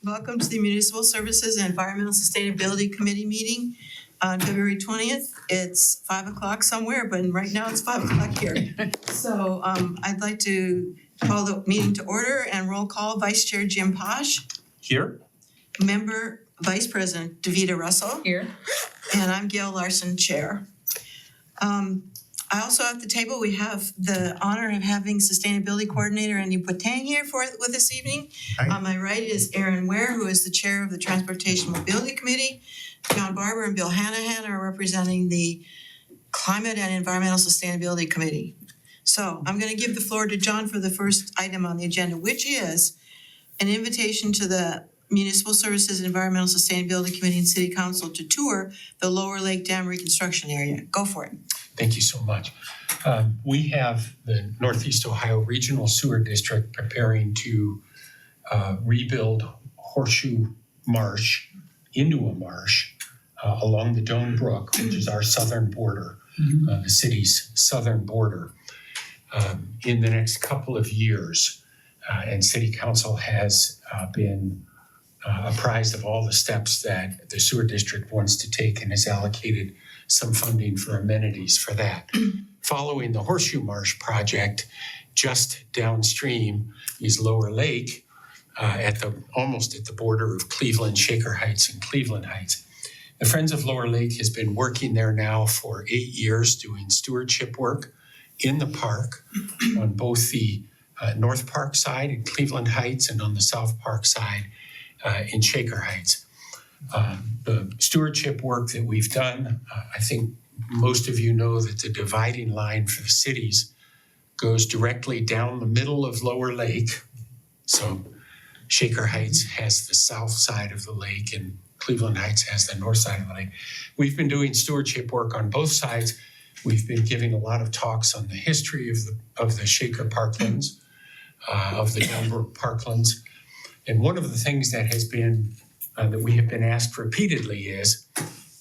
Welcome to the Municipal Services and Environmental Sustainability Committee meeting on February 20th. It's 5 o'clock somewhere, but right now it's 5 o'clock here. So I'd like to call the meeting to order and roll call. Vice Chair Jim Posh. Here. Member Vice President Davida Russell. Here. And I'm Gail Larson, Chair. I also at the table, we have the honor of having Sustainability Coordinator Andy Potang here with this evening. Hi. On my right is Aaron Ware, who is the Chair of the Transportation Mobility Committee. John Barber and Bill Hanahan are representing the Climate and Environmental Sustainability Committee. So I'm going to give the floor to John for the first item on the agenda, which is an invitation to the Municipal Services and Environmental Sustainability Committee and City Council to tour the Lower Lake Dam reconstruction area. Go for it. Thank you so much. We have the Northeast Ohio Regional Sewer District preparing to rebuild Horseshoe Marsh into a marsh along the Doan Brook, which is our southern border, the city's southern border, in the next couple of years. And City Council has been apprised of all the steps that the sewer district wants to take and has allocated some funding for amenities for that. Following the Horseshoe Marsh project, just downstream is Lower Lake, almost at the border of Cleveland, Shaker Heights, and Cleveland Heights. The Friends of Lower Lake has been working there now for 8 years, doing stewardship work in the park on both the North Park side in Cleveland Heights and on the South Park side in Shaker Heights. The stewardship work that we've done, I think most of you know that the dividing line for the cities goes directly down the middle of Lower Lake. So Shaker Heights has the south side of the lake and Cleveland Heights has the north side of the lake. We've been doing stewardship work on both sides. We've been giving a lot of talks on the history of the Shaker Parklands, of the Downbrook Parklands. And one of the things that has been that we have been asked repeatedly is,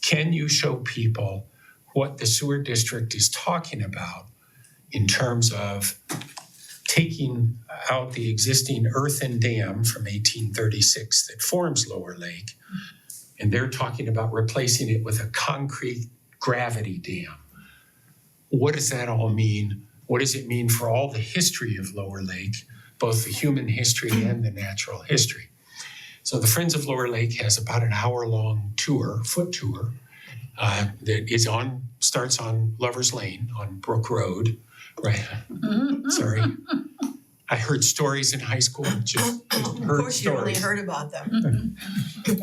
can you show people what the sewer district is talking about in terms of taking out the existing earthen dam from 1836 that forms Lower Lake, and they're talking about replacing it with a concrete gravity dam. What does that all mean? What does it mean for all the history of Lower Lake, both the human history and the natural history? So the Friends of Lower Lake has about an hour-long tour, foot tour, that starts on Lover's Lane on Brook Road, right? Sorry. I heard stories in high school, just heard Of course, stories. you only heard about them.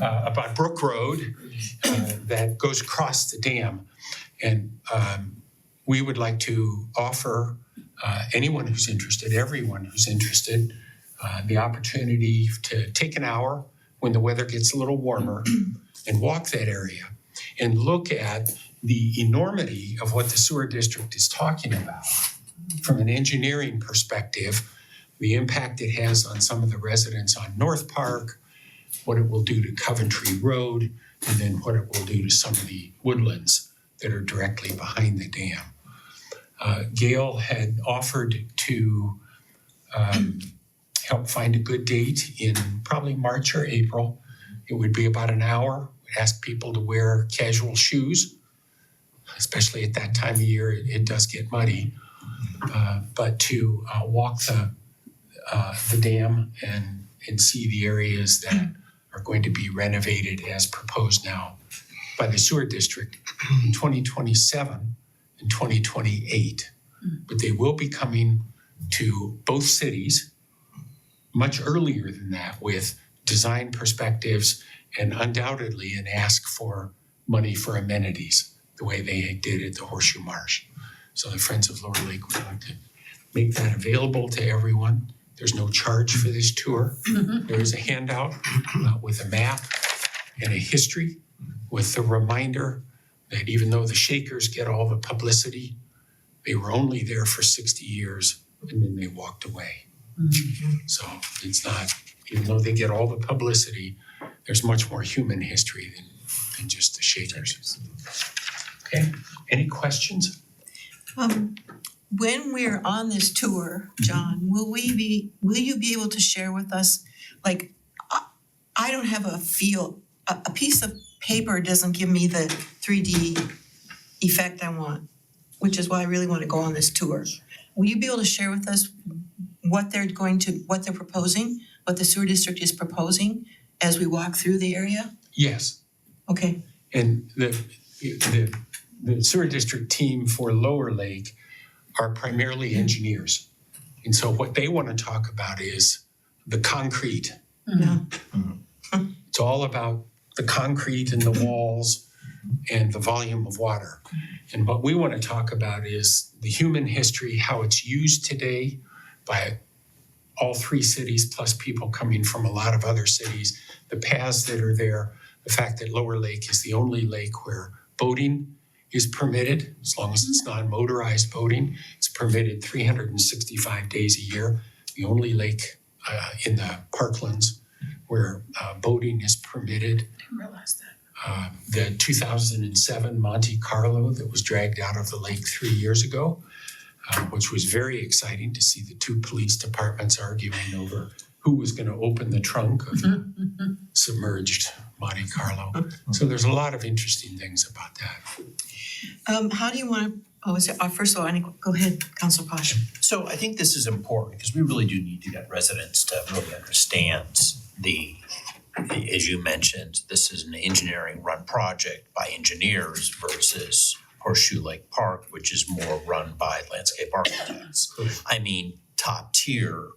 About Brook Road that goes across the dam. And we would like to offer anyone who's interested, everyone who's interested, the opportunity to take an hour when the weather gets a little warmer and walk that area and look at the enormity of what the sewer district is talking about from an engineering perspective, the impact it has on some of the residents on North Park, what it will do to Coventry Road, and then what it will do to some of the woodlands that are directly behind the dam. Gail had offered to help find a good date in probably March or April. It would be about an hour. We'd ask people to wear casual shoes, especially at that time of year, it does get muddy. But to walk the dam and see the areas that are going to be renovated as proposed now by the sewer district in 2027 and 2028. But they will be coming to both cities much earlier than that with design perspectives and undoubtedly an ask for money for amenities the way they did at the Horseshoe Marsh. So the Friends of Lower Lake would like to make that available to everyone. There's no charge for this tour. There is a handout with a map and a history with the reminder that even though the Shakers get all the publicity, they were only there for 60 years and then they walked away. So it's not, even though they get all the publicity, there's much more human history than just the Shakers. Okay, any questions? When we're on this tour, John, will you be able to share with us, like, I don't have a feel, a piece of paper doesn't give me the 3D effect I want, which is why I really want to go on this tour. Will you be able to share with us what they're proposing, what the sewer district is proposing as we walk through the area? Yes. Okay. And the sewer district team for Lower Lake are primarily engineers. And so what they want to talk about is the concrete. Yeah. It's all about the concrete and the walls and the volume of water. And what we want to talk about is the human history, how it's used today by all three cities, plus people coming from a lot of other cities, the paths that are there, the fact that Lower Lake is the only lake where boating is permitted, as long as it's non-motorized boating. It's permitted 365 days a year. The only lake in the parklands where boating is permitted. I didn't realize that. The 2007 Monte Carlo that was dragged out of the lake 3 years ago, which was very exciting to see the two police departments arguing over who was going to open the trunk of the submerged Monte Carlo. So there's a lot of interesting things about that. How do you want to, first of all, go ahead, Councilor Posh. So I think this is important because we really do need to get residents to really understand as you mentioned, this is an engineering run project by engineers versus Horseshoe Lake Park, which is more run by landscape architects. I mean, top tier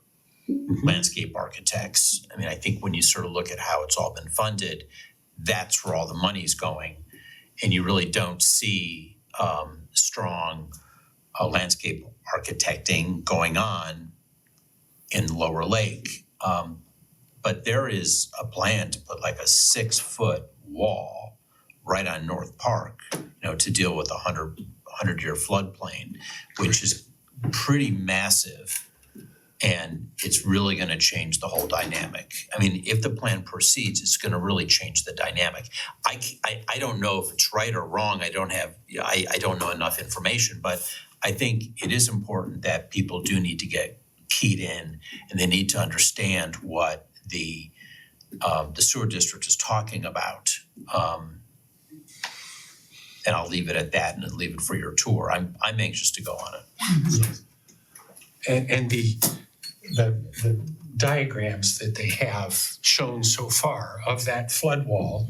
landscape architects. I mean, I think when you sort of look at how it's all been funded, that's where all the money's going. And you really don't see strong landscape architecting going on in Lower Lake. But there is a plan to put like a 6-foot wall right on North Park, to deal with a 100-year floodplain, which is pretty massive. And it's really going to change the whole dynamic. I mean, if the plan proceeds, it's going to really change the dynamic. I don't know if it's right or wrong. I don't know enough information, but I think it is important that people do need to get keyed in, and they need to understand what the sewer district is talking about. And I'll leave it at that and leave it for your tour. I'm anxious to go on it. And the diagrams that they have shown so far of that flood wall,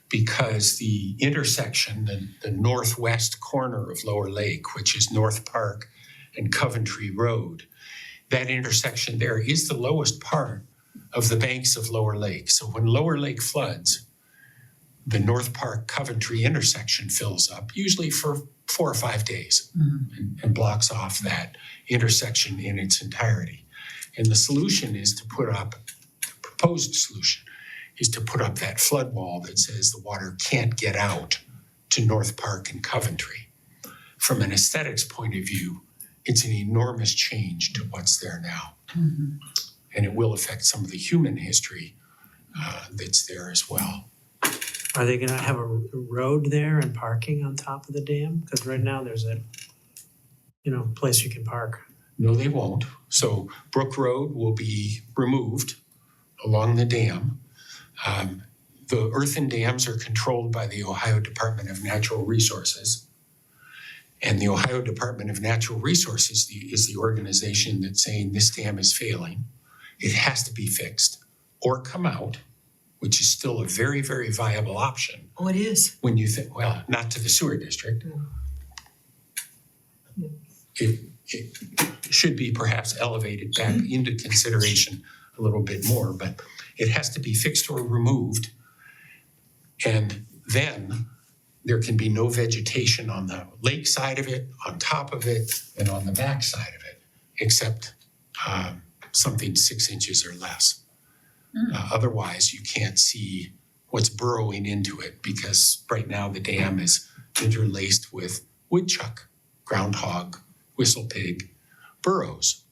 because the intersection, the northwest corner of Lower Lake, which is North Park and Coventry Road, that intersection there is the lowest part of the banks of Lower Lake. So when Lower Lake floods, the North Park Coventry intersection fills up, usually for 4 or 5 days, and blocks off that intersection in its entirety. And the solution is to put up, the proposed solution is to put up that flood wall that says the water can't get out to North Park and Coventry. From an aesthetics point of view, it's an enormous change to what's there now. And it will affect some of the human history that's there as well. Are they gonna have a road there and parking on top of the dam? Because right now there's a, place you can park. No, they won't. So Brook Road will be removed along the dam. The earthen dams are controlled by the Ohio Department of Natural Resources. And the Ohio Department of Natural Resources is the organization that's saying this dam is failing. It has to be fixed or come out, which is still a very, very viable option. Oh, it is. When you think, well, not to the sewer district. It should be perhaps elevated back into consideration a little bit more, but it has to be fixed or removed. And then there can be no vegetation on the lake side of it, on top of it, and on the back side of it, except something 6 inches or less. Otherwise, you can't see what's burrowing into it, because right now the dam is interlaced with woodchuck, groundhog, whistlepig burrows.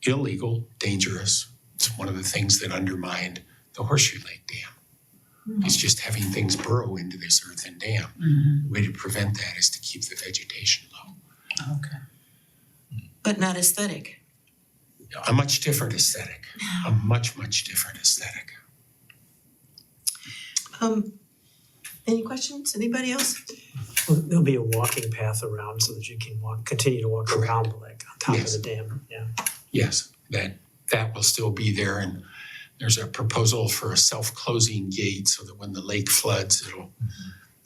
Illegal, dangerous. It's one of the things that undermined the Horseshoe Lake Dam. It's just having things burrow into this earthen dam. The way to prevent that is to keep the vegetation low. Okay. But not aesthetic. A much different aesthetic. A much, much different aesthetic. Any questions? Anybody else? Well, there'll be a walking path around so that you can continue to walk Correct. around the lake on top Yes. of the dam, yeah. Yes, that will still be there, and there's a proposal for a self-closing gate so that when the lake floods,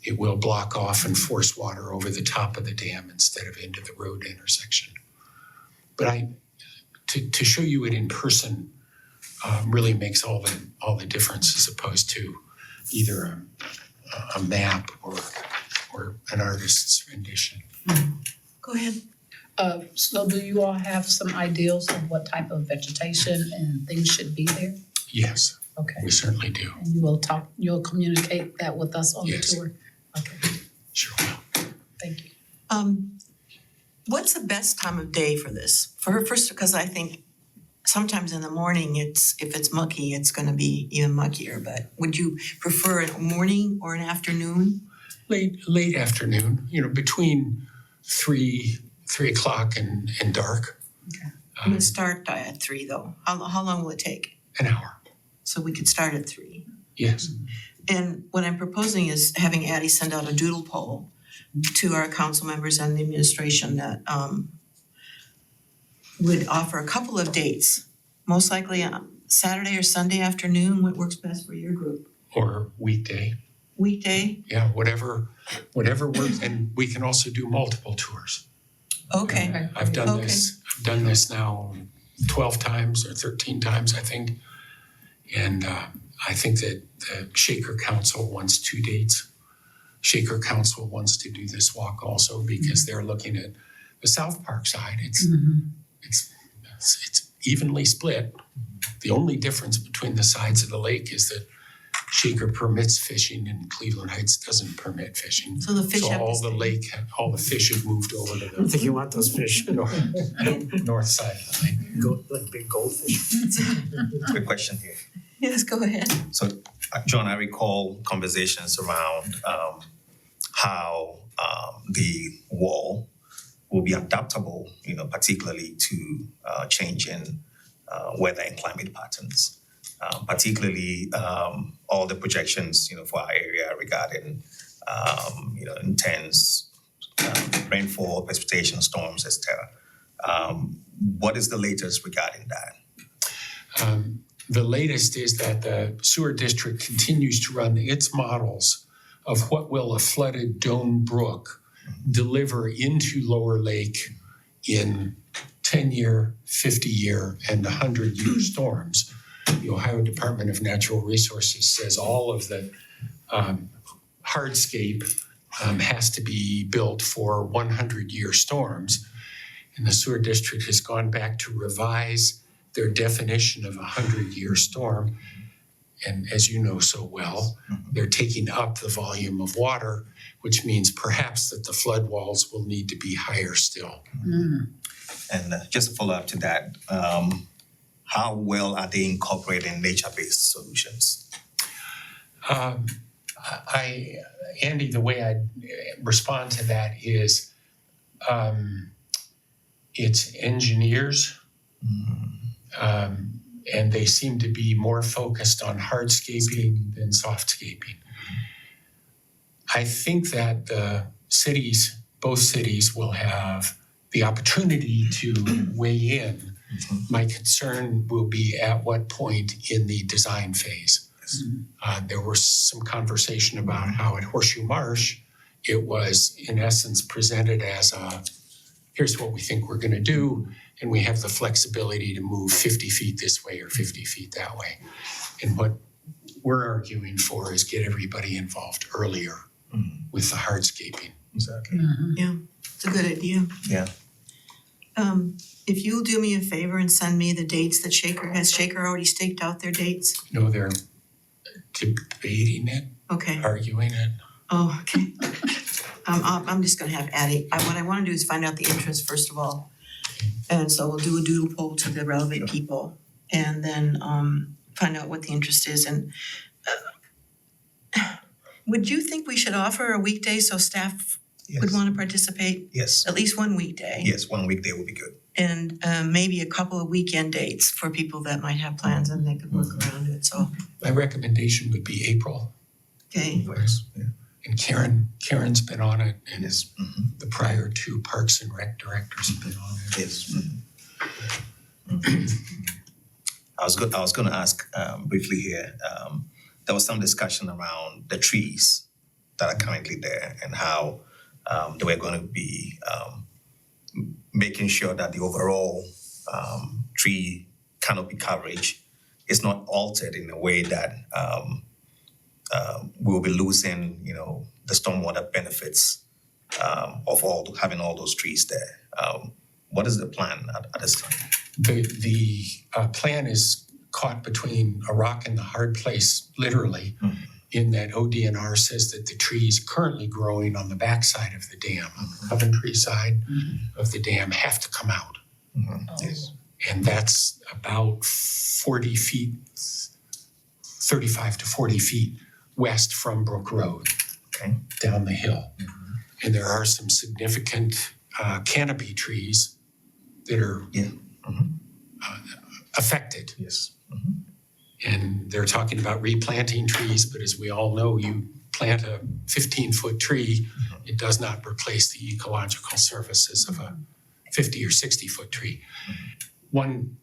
it will block off and force water over the top of the dam instead of into the road intersection. But to show you it in person really makes all the difference as opposed to either a map or an artist's rendition. Go ahead. So do you all have some ideals of what type of vegetation and things should be there? Yes, Okay, we certainly do. and you'll communicate that with us on the Yes. tour? Okay, Sure will. thank you. What's the best time of day for this? First, because I think sometimes in the morning, if it's mucky, it's gonna be even muckier, but would you prefer a morning or an afternoon? Late afternoon, between 3 o'clock and dark. Okay. I'm gonna start at 3 though. How long will it take? An hour, So we could start at 3. yes. And what I'm proposing is having Addie send out a doodle poll to our council members and the administration that would offer a couple of dates. Most likely Saturday or Sunday afternoon, what works best for your group? Or weekday, Weekday? yeah, whatever works, and we can also do multiple tours. Okay, I've done Okay. I've done this now 12 times or 13 times, I think. And I think that the Shaker Council wants 2 dates. Shaker Council wants to do this walk also because they're looking at the South Park side. It's evenly split. The only difference between the sides of the lake is that Shaker permits fishing and Cleveland Heights doesn't permit fishing. so the fish So have to all the stay. lake, all the fish have moved over to I don't think you want those fish, the north side of the lake. like big goldfish. Quick question here. Yes, go ahead. So, John, I recall conversations around how the wall will be adaptable, particularly to changing weather and climate patterns. Particularly all the projections, for our area regarding, intense rainfall, precipitation, storms, etc. What is the latest regarding that? The latest is that the sewer district continues to run its models of what will a flooded Doan Brook deliver into Lower Lake in 10-year, 50-year, and 100-year storms. The Ohio Department of Natural Resources says all of the hardscape has to be built for 100-year storms. And the sewer district has gone back to revise their definition of a 100-year storm. And as you know so well, they're taking up the volume of water, which means perhaps that the flood walls will need to be higher still. And just a follow up to that, how well are they incorporating nature-based solutions? Andy, the way I respond to that is it's engineers, and they seem to be more focused on hardscaping than softscaping. I think that the cities, both cities, will have the opportunity to weigh in. My concern will be at what point in the design phase. There was some conversation about how at Horseshoe Marsh, it was in essence presented as here's what we think we're gonna do, and we have the flexibility to move 50 feet this way or 50 feet that way. And what we're arguing for is get everybody involved earlier with the hardscaping. Exactly. It's a good idea. Yeah. If you'll do me a favor and send me the dates that has Shaker already staked out their dates? No, they're debating it, Okay. arguing it. Oh, okay. I'm just gonna have Addie, what I wanna do is find out the interest first of all. And so we'll do a doodle poll to the relevant people and then find out what the interest is and would you think we should offer a weekday so staff would Yes. wanna participate? Yes. At least one weekday? Yes. 1 weekday would be good. And maybe a couple of weekend dates for people that might have plans and they could work around it, so. My recommendation would be April. Okay, Yes, yeah. And Karen's been on it, and Yes. the prior two Parks and Rec directors have been on it. Yes. I was gonna ask briefly here, there was some discussion around the trees that are currently there and how they were gonna be making sure that the overall tree canopy coverage is not altered in a way that we'll be losing, the stormwater benefits of having all those trees there. What is the plan at this time? The plan is caught between a rock and the hard place, literally, in that ODNR says that the trees currently growing on the backside of the dam, on the Coventry side of the dam, have to come out. Yes. And that's about 40 feet, 35 to 40 feet west from Brook Road, Okay. down the hill. And there are some significant canopy trees that are Yeah. affected. Yes. And they're talking about replanting trees, but as we all know, you plant a 15-foot tree, it does not replace the ecological services of a 50 or 60-foot tree. One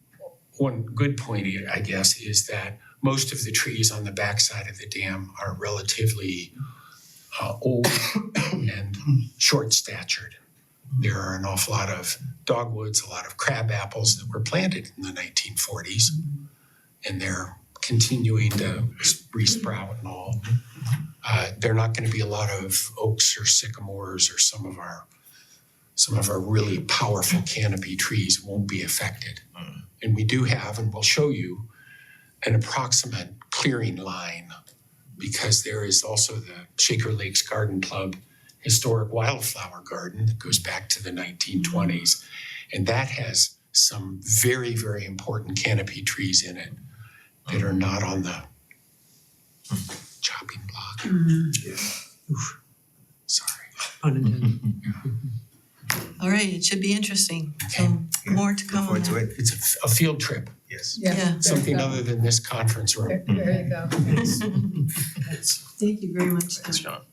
good point here, I guess, is that most of the trees on the backside of the dam are relatively old and short-statured. There are an awful lot of dogwoods, a lot of crab apples that were planted in the 1940s, and they're continuing to resprout and all. There are not going to be a lot of oaks or sycamores or some of our really powerful canopy trees won't be affected. And we do have, and we'll show you, an approximate clearing line, because there is also the Shaker Lakes Garden Club historic wildflower garden that goes back to the 1920s. And that has some very, very important canopy trees in it that are not on the chopping block. Oof. Sorry. Unintended. all right, it should be interesting. So more to Look come on forward to that. it. It's a field trip, Yes. Yeah. something other than this conference room. There you go. Thank you very much. Thanks, John.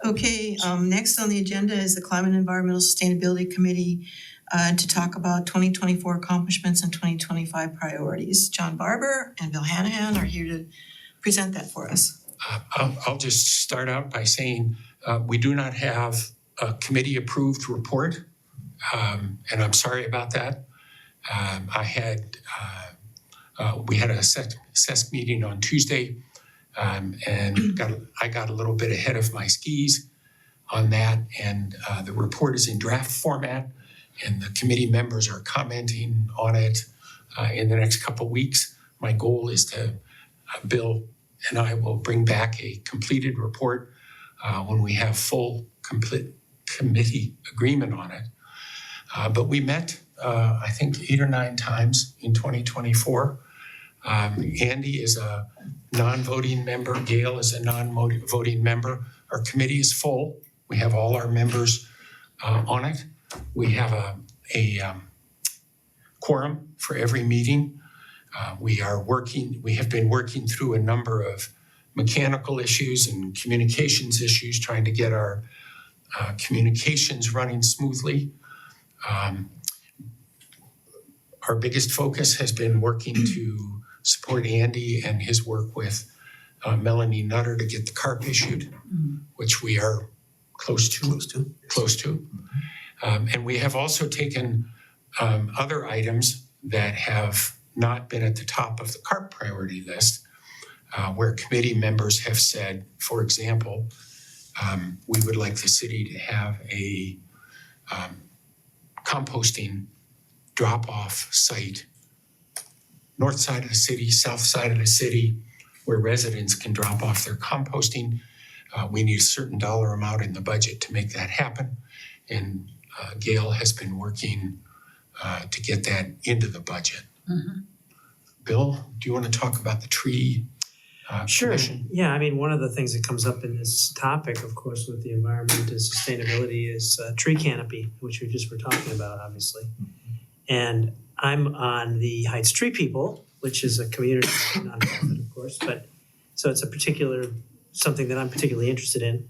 Okay, next on the agenda is the Climate and Environmental Sustainability Committee to talk about 2024 accomplishments and 2025 priorities. John Barber and Bill Hanahan are here to present that for us. I'll just start out by saying we do not have a committee-approved report, and I'm sorry about that. We had a SESC meeting on Tuesday, and I got a little bit ahead of my skis on that, and the report is in draft format, and the committee members are commenting on it in the next couple of weeks. My goal is to, Bill and I will bring back a completed report when we have full, complete committee agreement on it. But we met, I think, 8 or 9 times in 2024. Andy is a non-voting member. Gail is a non-voting member. Our committee is full. We have all our members on it. We have a quorum for every meeting. We have been working through a number of mechanical issues and communications issues, trying to get our communications running smoothly. Our biggest focus has been working to support Andy and his work with Melanie Nutter to get the CARP issued, which we are close to. And we have also taken other items that have not been at the top of the CARP priority list, where committee members have said, for example, we would like the city to have a composting drop-off site, north side of the city, south side of the city, where residents can drop off their composting. We need a certain dollar amount in the budget to make that happen. And Gail has been working to get that into the budget. Bill, do you want to talk about the tree Sure. commission? Yeah, I mean, one of the things that comes up in this topic, of course, with the environment and sustainability is tree canopy, which we just were talking about, obviously. And I'm on the Heights Tree People, which is a community nonprofit, of course, but so it's a particular something that I'm particularly interested in.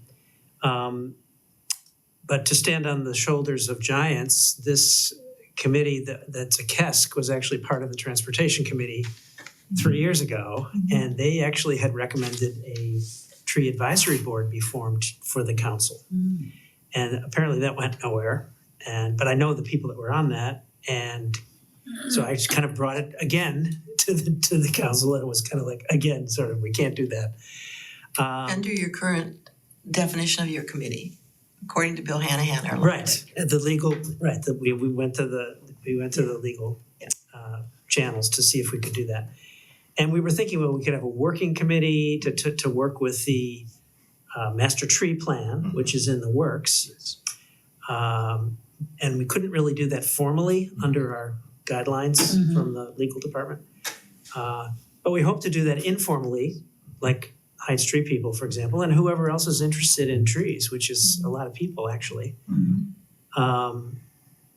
But to stand on the shoulders of giants, this committee that's a KESC was actually part of the Transportation Committee 3 years ago, and they actually had recommended a tree advisory board be formed for the council. And apparently that went nowhere. But I know the people that were on that, and so I just kind of brought it again to the council, and it was kind of like, again, sort of, we can't do that. Under your current definition of your committee, according to Bill Hanahan, our law Right, the legal, right, we went to the legal channels to see if we could do that. And we were thinking, well, we could have a working committee to work with the master tree plan, which is in the works. And we couldn't really do that formally under our guidelines from the legal department. But we hope to do that informally, like Heights Tree People, for example, and whoever else is interested in trees, which is a lot of people, actually.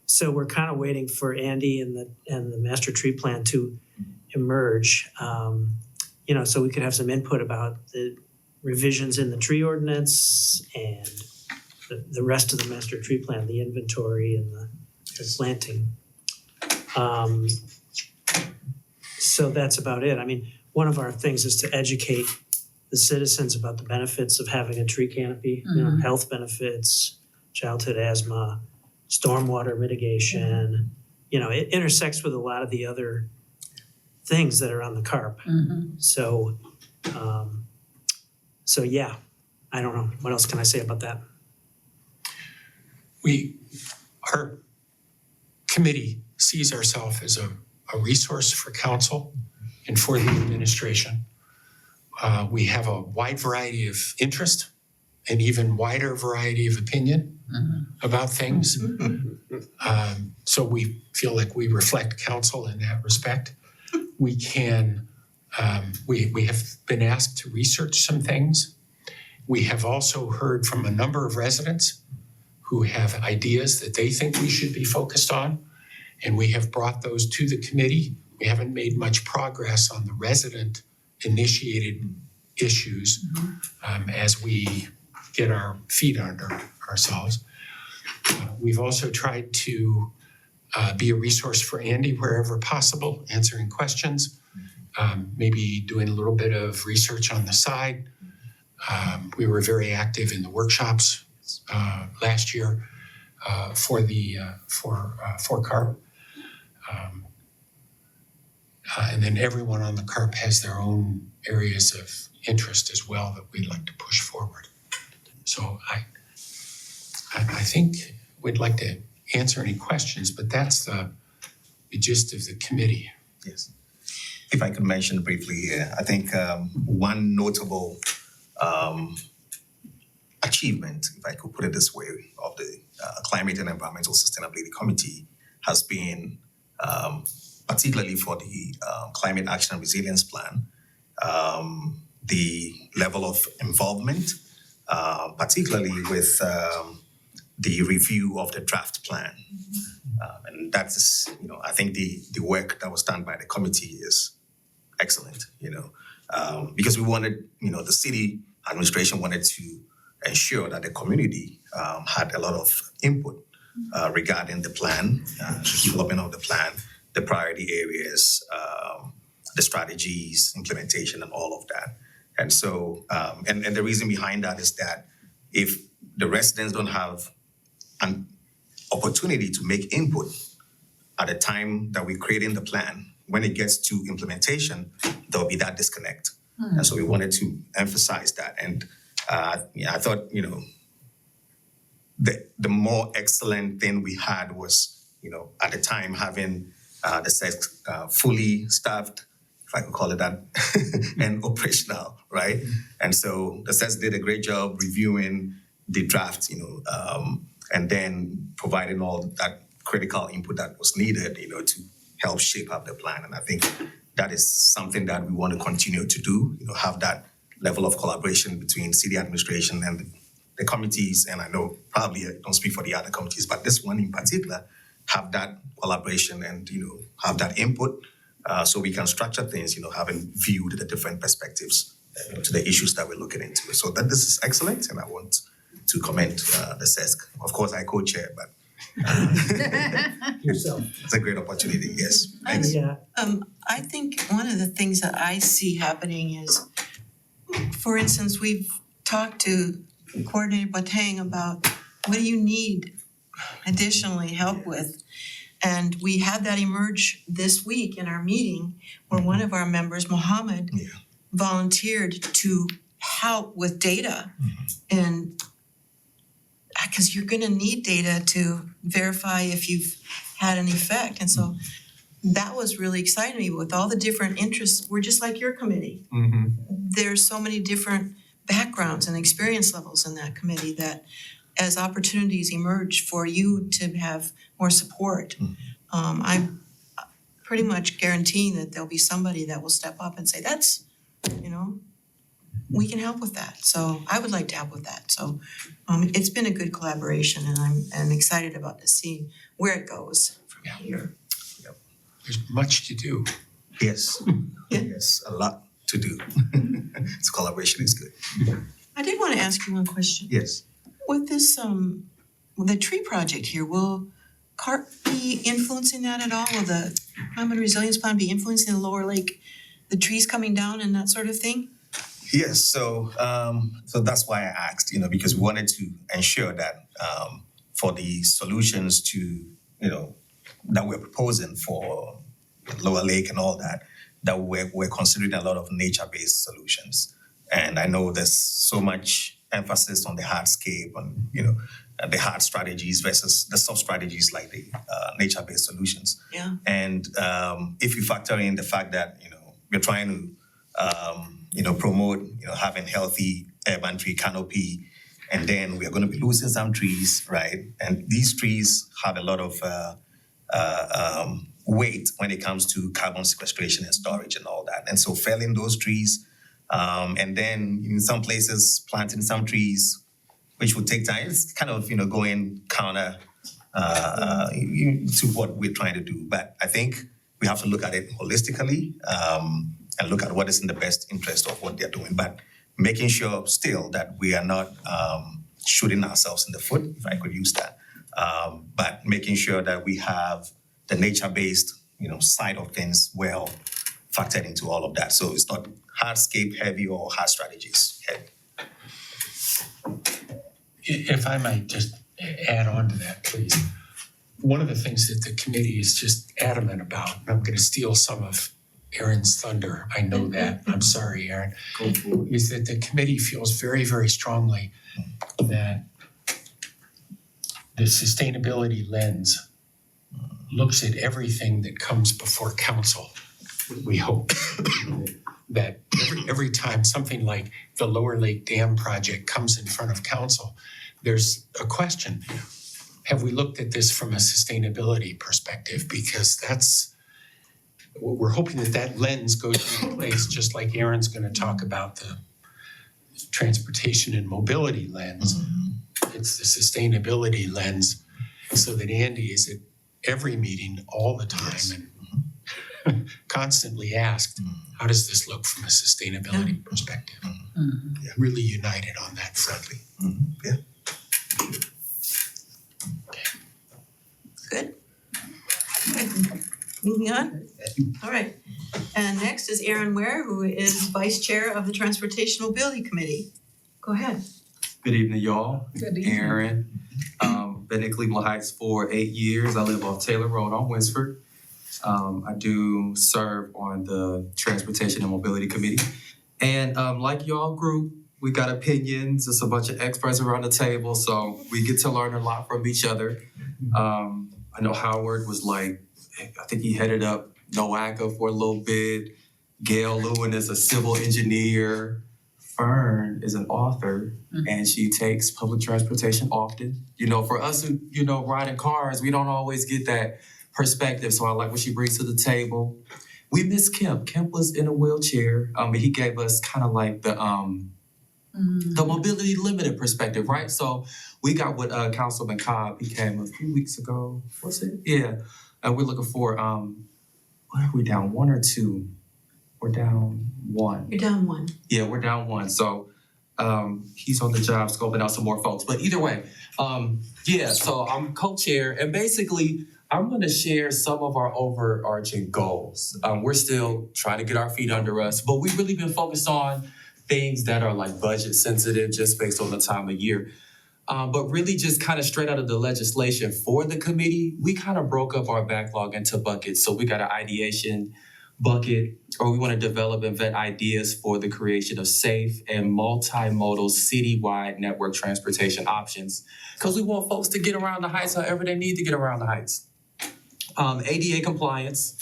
So we're kind of waiting for Andy and the master tree plan to emerge, so we could have some input about the revisions in the tree ordinance and the rest of the master tree plan, the inventory and the planting. So that's about it. I mean, one of our things is to educate the citizens about the benefits of having a tree canopy, health benefits, childhood asthma, stormwater mitigation. It intersects with a lot of the other things that are on the CARP. So yeah, I don't know. What else can I say about that? Our committee sees ourselves as a resource for council and for the administration. We have a wide variety of interest and even wider variety of opinion about things. So we feel like we reflect council in that respect. We can, we have been asked to research some things. We have also heard from a number of residents who have ideas that they think we should be focused on, and we have brought those to the committee. We haven't made much progress on the resident-initiated issues as we get our feet under ourselves. We've also tried to be a resource for Andy wherever possible, answering questions, maybe doing a little bit of research on the side. We were very active in the workshops last year for CARP. And then everyone on the CARP has their own areas of interest as well that we'd like to push forward. So I think we'd like to answer any questions, but that's the gist of the committee. Yes. If I could mention briefly here, I think one notable achievement, if I could put it this way, of the Climate and Environmental Sustainability Committee has been, particularly for the Climate Action and Resilience Plan, the level of involvement, particularly with the review of the draft plan. And that is, I think the work that was done by the committee is excellent, because we wanted, the city administration wanted to ensure that the community had a lot of input regarding the plan, development of the plan, the priority areas, the strategies, implementation, and all of that. And so, and the reason behind that is that if the residents don't have an opportunity to make input at the time that we're creating the plan, when it gets to implementation, there'll be that disconnect. And so we wanted to emphasize that. And I thought, the more excellent thing we had was, at the time having the SEX fully staffed, if I can call it that, and operational, right? And so the SEX did a great job reviewing the draft, and then providing all that critical input that was needed, to help shape up the plan. And I think that is something that we want to continue to do, have that level of collaboration between city administration and the committees. And I know probably I don't speak for the other committees, but this one in particular, have that collaboration and, have that input so we can structure things, having viewed the different perspectives to the issues that we're looking into. So that this is excellent, and I want to commend the SESC. Of course, I co-chair, but Yourself. it's a great opportunity. Yes, thanks. Yeah, I think one of the things that I see happening is, for instance, we've talked to Coordinator Boateng about what do you need additionally help with? And we had that emerge this week in our meeting where one of our members, Mohammed, Yeah. volunteered to help with data. And because you're gonna need data to verify if you've had an effect. And so that was really exciting to me with all the different interests. We're just like your committee. There's so many different backgrounds and experience levels in that committee that as opportunities emerge for you to have more support, I'm pretty much guaranteeing that there'll be somebody that will step up and say, that's, we can help with that. So I would like to help with that. So it's been a good collaboration, and I'm excited about to see where it goes from Yeah. here. There's much to do. Yes, Yeah. yes, a lot to do. This collaboration is good. I did want to ask you one question. Yes. With this, the tree project here, will CARP be influencing that at all? Will the climate resilience plan be influencing the lower lake, the trees coming down and that sort of thing? Yes, so that's why I asked, because we wanted to ensure that for the solutions to, that we're proposing for Lower Lake and all that we're considering a lot of nature-based solutions. And I know there's so much emphasis on the hardscape and, the hard strategies versus the soft strategies like the nature-based solutions. Yeah. And if you factor in the fact that, we're trying to, promote, having healthy urban tree canopy, and then we are going to be losing some trees, right? And these trees have a lot of weight when it comes to carbon sequestration and storage and all that. And so felling those trees, and then in some places planting some trees, which would take time. It's kind of, going counter to what we're trying to do. But I think we have to look at it holistically, and look at what is in the best interest of what they're doing, but making sure still that we are not shooting ourselves in the foot, if I could use that, but making sure that we have the nature-based, side of things well factored into all of that. So it's not hardscape heavy or hard strategies heavy. If I might just add on to that, please. One of the things that the committee is just adamant about, and I'm going to steal some of Aaron's thunder, I know that, I'm sorry, Aaron, is that the committee feels very, very strongly that the sustainability lens looks at everything that comes before council. We hope that every time something like the Lower Lake Dam project comes in front of council, there's a question. Have we looked at this from a sustainability perspective? Because we're hoping that lens goes into place, just like Aaron's going to talk about the transportation and mobility lens. It's the sustainability lens, so that Andy is at every meeting all the time and constantly asked, how does this look from a sustainability perspective? Mhm. Really united on that front. Yeah. Good. Okay. Moving on. All right. And next is Aaron Ware, who is Vice Chair of the Transportation Mobility Committee. Go ahead. Good evening, y'all. Good evening. Aaron. Been in Cleveland Heights for 8 years. I live off Taylor Road on Winsford. I do serve on the Transportation and Mobility Committee. And like y'all group, we got opinions. There's a bunch of experts around the table, so we get to learn a lot from each other. I know Howard was I think he headed up NOACA for a little bit. Gail Lewin is a civil engineer. Fern is an author, and she takes public transportation often. For us who, ride in cars, we don't always get that perspective. So I like what she brings to the table. We miss Kemp. Kemp was in a wheelchair, but he gave us kind of like the mobility limited perspective, right? So we got what Councilman Cobb, he came a few weeks ago, was it? Yeah. And we're looking for, what are we down, 1 or 2? we're down one. You're down one. Yeah, we're down one. So he's on the job scoping out some more folks. But either way, yeah, so I'm co-chair and basically I'm gonna share some of our overarching goals. We're still trying to get our feet under us, but we've really been focused on things that are like budget sensitive just based on the time of year. But really just kind of straight out of the legislation for the committee, we kind of broke up our backlog into buckets. So we got an ideation bucket, or we want to develop and vet ideas for the creation of safe and multimodal citywide network transportation options. Because we want folks to get around the heights however they need to get around the heights. ADA compliance,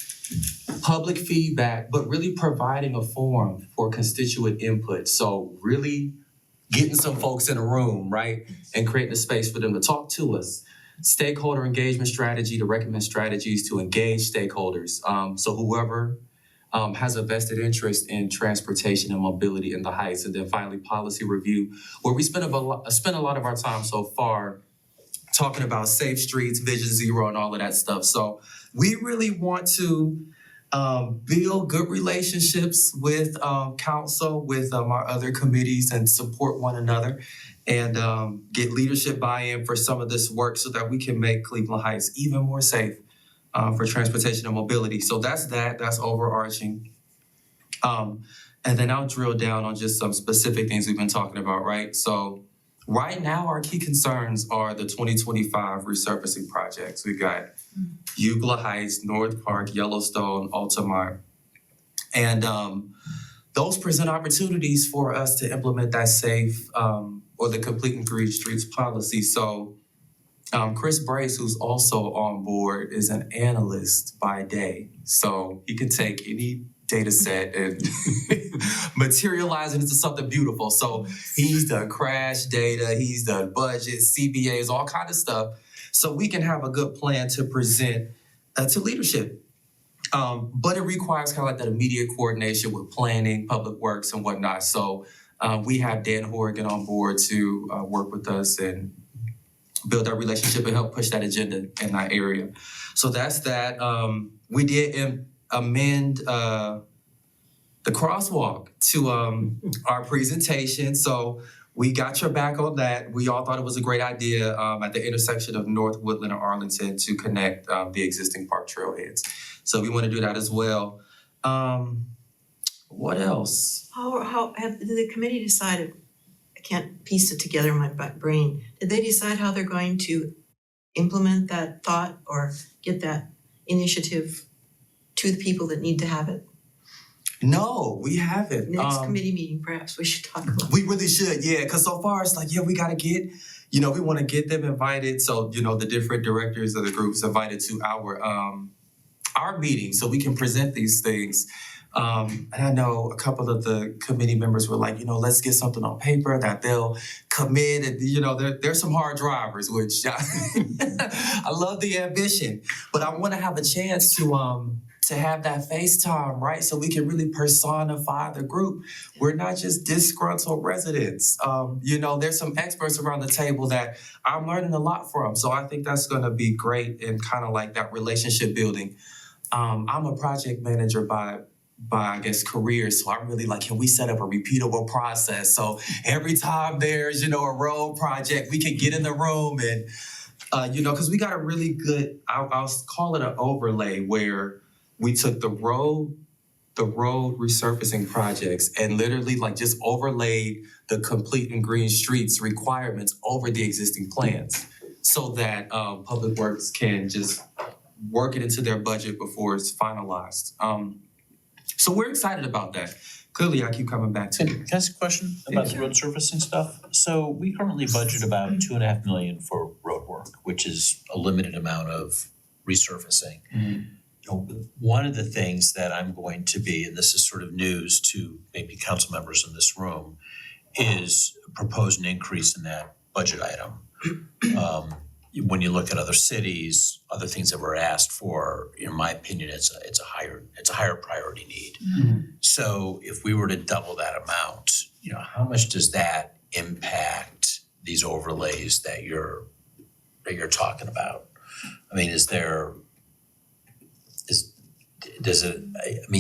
public feedback, but really providing a forum for constituent input. So really getting some folks in a room, right? And creating a space for them to talk to us. Stakeholder engagement strategy to recommend strategies to engage stakeholders. So whoever has a vested interest in transportation and mobility in the heights. And then finally, policy review, where we spent a lot of our time so far talking about safe streets, Vision Zero, and all of that stuff. So we really want to build good relationships with council, with our other committees, and support one another, and get leadership buy-in for some of this work so that we can make Cleveland Heights even more safe for transportation and mobility. So that's overarching. And then I'll drill down on just some specific things we've been talking about, right? So right now, our key concerns are the 2025 resurfacing projects. We've got Eugla Heights, North Park, Yellowstone, Altamont. And those present opportunities for us to implement that safe or the complete and green streets policy. So Chris Brace, who's also on board, is an analyst by day. So he can take any data set and materialize it into something beautiful. So he's done crash data, he's done budgets, CBAs, all kind of stuff. So we can have a good plan to present to leadership. But it requires kind of like that immediate coordination with planning, public works, and whatnot. So we have Dan Horrigan on board to work with us and build that relationship and help push that agenda in that area. So that's that. We did amend the crosswalk to our presentation. So we got your back on that. We all thought it was a great idea at the intersection of North Woodland and Arlington to connect the existing park trailheads. So we want to do that as well. What else? How did the committee decided? I can't piece it together in my brain. Did they decide how they're going to implement that thought or get that initiative to the people that need to have it? No, we haven't. Next committee meeting, perhaps we should talk about. We really should, yeah, because so far it's like, yeah, we gotta get, we want to get them invited. So, the different directors of the groups invited to our meeting so we can present these things. And I know a couple of the committee members were like, let's get something on paper that they'll commit. And, there's some hard drivers, which I love the ambition, but I want to have a chance to have that FaceTime, right? So we can really personify the group. We're not just disgruntled residents. There's some experts around the table that I'm learning a lot from. So I think that's gonna be great and kind of like that relationship building. I'm a project manager by I guess career, so I'm really like, can we set up a repeatable process? So every time there's, a road project, we can get in the room and, because we got a really good, I'll call it an overlay where we took the road resurfacing projects and literally like just overlaid the complete and green streets requirements over the existing plans so that Public Works can just work it into their budget before it's finalized. So we're excited about that. Clearly, I keep coming back to it. Can I ask a question about the road surfacing stuff? So we currently budget about $2.5 million for road work, which is a limited amount of resurfacing. One of the things that I'm going to be, and this is sort of news to maybe council members in this room, is propose an increase in that budget item. When you look at other cities, other things that were asked for, in my opinion, it's a higher priority need. So if we were to double that amount, how much does that impact these overlays that you're talking about? I mean,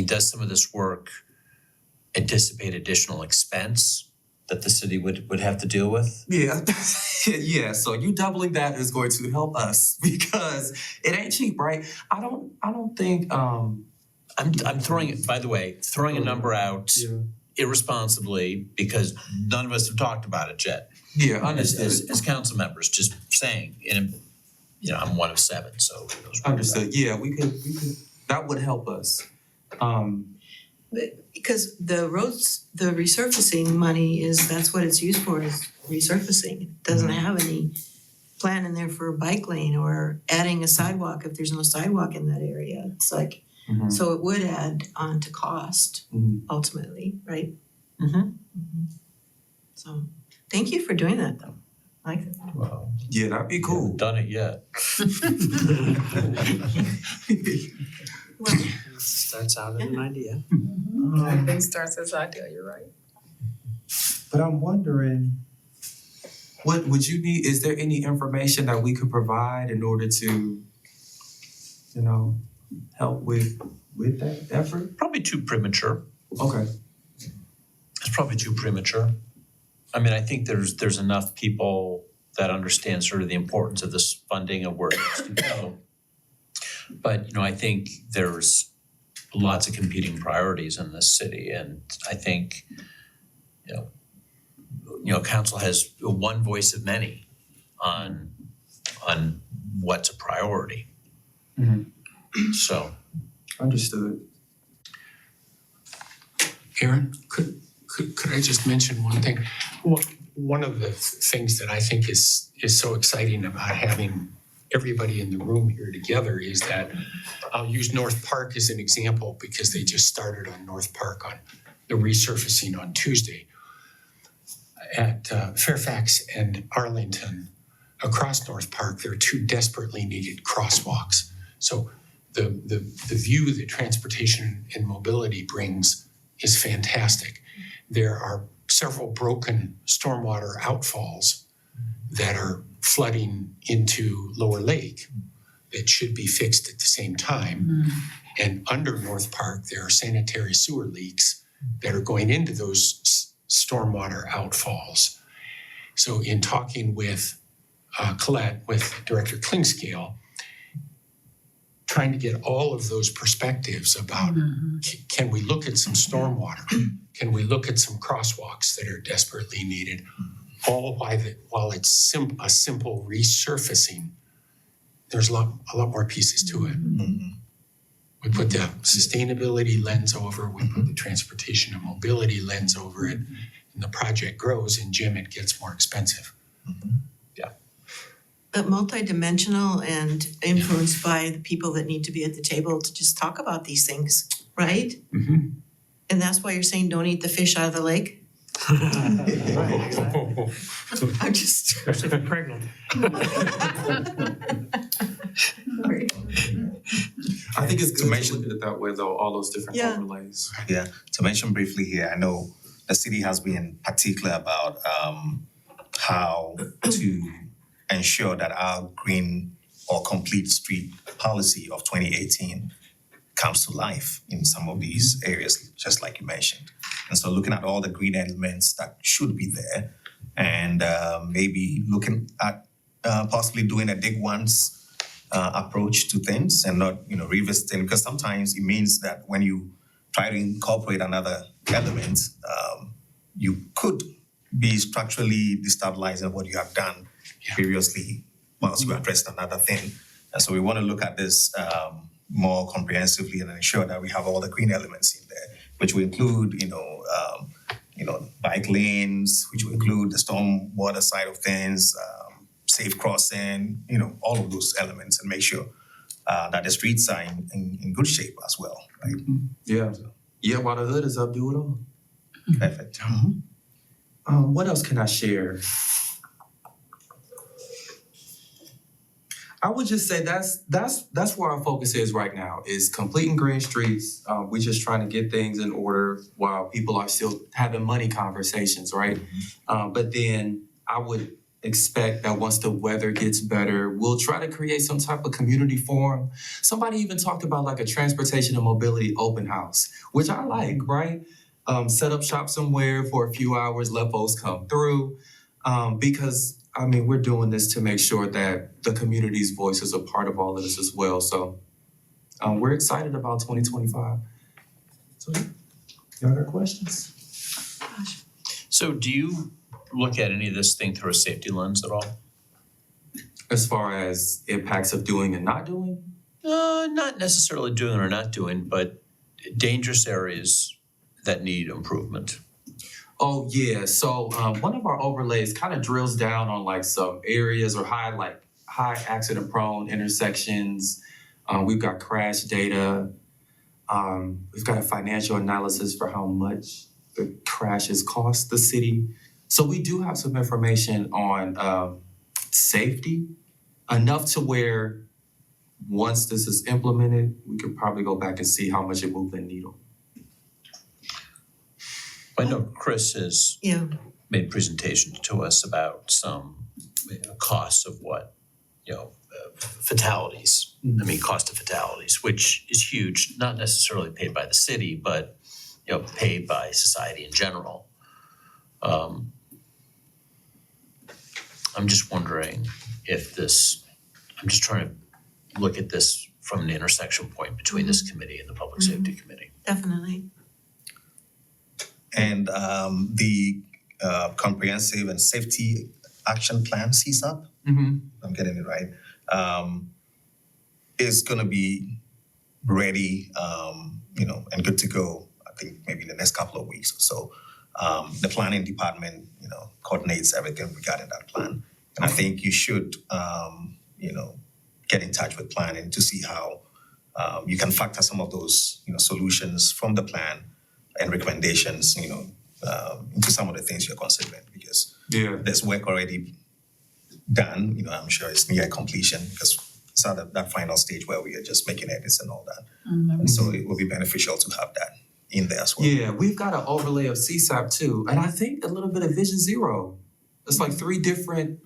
does some of this work anticipate additional expense that the city would have to deal with? Yeah, yeah. So you doubling that is going to help us because it ain't cheap, right? I don't think. I'm throwing, by the way, throwing a number out irresponsibly because none of us have talked about it yet. Yeah, As understood. as council members, just saying, and I'm one of 7, so. those were- Understood. Yeah, we could. That would help us. Because the roads, the resurfacing money that's what it's used for, is resurfacing. It doesn't have any plan in there for a bike lane or adding a sidewalk if there's no sidewalk in that area. It's like, Mhm. so it would add on to cost Mhm. ultimately, right? Mhm. So, thank you for doing that though. I like that. Well, Yeah, that'd be we cool. haven't done it yet. Well, Starts out as an idea. Everything starts as ideal, you're right. But I'm wondering, what would you need? Is there any information that we could provide in order to, help with that effort? Probably too premature. Okay. It's probably too premature. I mean, I think there's enough people that understand sort of the importance of this funding and where it needs to go. But, I think there's lots of competing priorities in this city, and I think, council has one voice of many on what's a priority. Mhm. So, Understood. Aaron, could I just mention one thing? One of the things that I think is so exciting about having everybody in the room here together is that I'll use North Park as an example because they just started on North Park on the resurfacing on Tuesday. At Fairfax and Arlington, across North Park, there are 2 desperately needed crosswalks. So the view that transportation and mobility brings is fantastic. There are several broken stormwater outfalls that are flooding into Lower Lake that should be fixed at the same time. And under North Park, there are sanitary sewer leaks that are going into those stormwater outfalls. So in talking with Colette, with Director Klingscale, trying to get all of those perspectives about can we look at some stormwater? Can we look at some crosswalks that are desperately needed? All while it's a simple resurfacing, there's a lot more pieces to it. We put the sustainability lens over, we put the transportation and mobility lens over it, and the project grows, and Jim, it gets more expensive. but multidimensional and influenced by the people that need to be at the table to just talk about these things, right? Mhm. And that's why you're saying don't eat the fish out of the lake? I'm just. Especially if you're pregnant. I think it's To good to mention- look at it that way, though. All those different Yeah. overlays. Yeah, to mention briefly here, I know the city has been particular about how to ensure that our green or complete street policy of 2018 comes to life in some of these areas, just like you mentioned. And so looking at all the green elements that should be there and maybe looking at possibly doing a dig once approach to things and not, revisiting, because sometimes it means that when you try to incorporate another element, you could be structurally destabilizing what you have done previously whilst you addressed another thing. And so we want to look at this more comprehensively and ensure that we have all the green elements in there, which will include, bike lanes, which will include the storm water side of things, safe crossing, all of those elements, and make sure that the streets are in good shape as well, right? Yeah. Yeah, while the hood is up, do it all. Perfect. What else can I share? I would just say that's where our focus is right now, is completing green streets. We're just trying to get things in order while people are still having money conversations, right? But then I would expect that once the weather gets better, we'll try to create some type of community forum. Somebody even talked about like a transportation and mobility open house, which I like, right? set up shop somewhere for a few hours, let folks come through. Because, I mean, we're doing this to make sure that the community's voice is a part of all of this as well. So we're excited about 2025. So, y'all got questions? So do you look at any of this thing through a safety lens at all? As far as impacts of doing and not doing? Not necessarily doing or not doing, but dangerous areas that need improvement. Oh, yeah. So one of our overlays kind of drills down on like some areas or high accident prone intersections. We've got crash data. We've got a financial analysis for how much the crashes cost the city. So we do have some information on safety, enough to where once this is implemented, we could probably go back and see how much it moved the needle. I know Chris has Yeah, made presentations to us about some costs of what, fatalities. I mean, cost of fatalities, which is huge, not necessarily paid by the city, but, paid by society in general. I'm just wondering if I'm just trying to look at this from an intersection point between this committee and the Public Safety Committee. definitely. And the Comprehensive and Safety Action Plan, CSAP, Mm-hmm. I'm getting it right, is gonna be ready, and good to go, I think maybe in the next couple of weeks or so. The planning department, coordinates everything regarding that plan. And I think you should, get in touch with planning to see how you can factor some of those, solutions from the plan and recommendations, into some of the things you're considering, because Yeah. there's work already done, I'm sure it's near completion, because it's at that final stage where we are just making edits and all that. And so it will be beneficial to have that in there as well. Yeah, we've got an overlay of CSAP too, and I think a little bit of Vision Zero. It's like 3 different,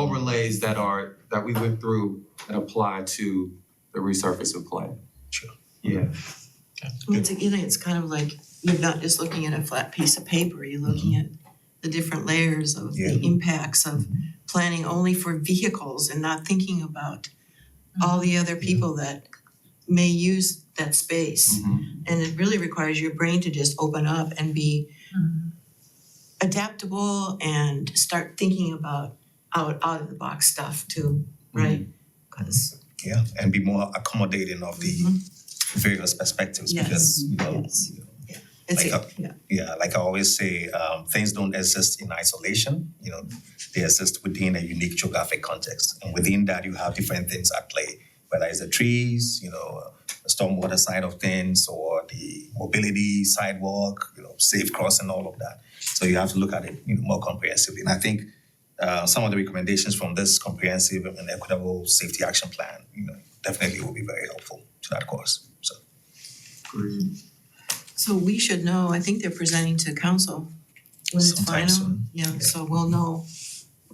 overlays that we went through and applied to the resurfacing plan. Sure. Yeah. It's kind of like you're not just looking at a flat piece of paper, you're looking at the different layers of the Yeah. impacts of planning only for vehicles and not thinking about all the other people that may use that space. Mm-hmm. And it really requires your brain to just open up and be adaptable and start thinking about out of the box stuff too, right? Because Yeah, and be more accommodating of the various perspectives, Yes, because, yes. it's like I always say, things don't exist in isolation, they exist within a unique geographic context. And within that, you have different things at play, whether it's the trees, the stormwater side of things, or the mobility, sidewalk, safe crossing, all of that. So you have to look at it, more comprehensively. And I think some of the recommendations from this comprehensive and equitable safety action plan, definitely will be very helpful to that course. So So we should know, I think they're presenting to council when it's Sometime final. soon. Yeah, so we'll know.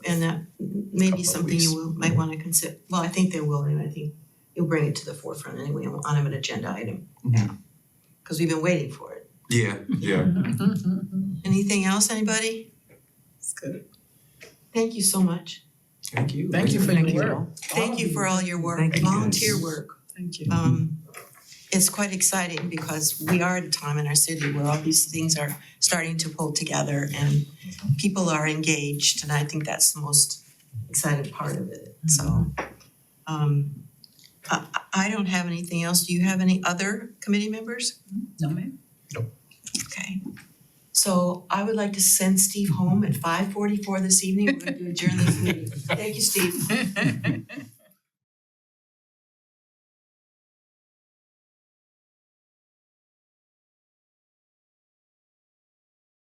And that may Couple be of something weeks. might wanna consider. Well, I think they will, and I think you'll bring it to the forefront anyway on an agenda item. Mhm. Cause we've been waiting for it. Yeah. Anything else, anybody? It's good. Thank you so much. Thank you. Thank you for your Thank you work. all. Thank you for all your work, Thank you. volunteer work. Thank you. It's quite exciting because we are at a time in our city where all these things are starting to pull together and people are engaged, and I think that's the most exciting part of it. So, I don't have anything else. Do you have any other committee members? No, ma'am. Okay. So I would like to send Steve home at 5:44 this evening. We're going to adjourn this meeting. Thank you, Steve.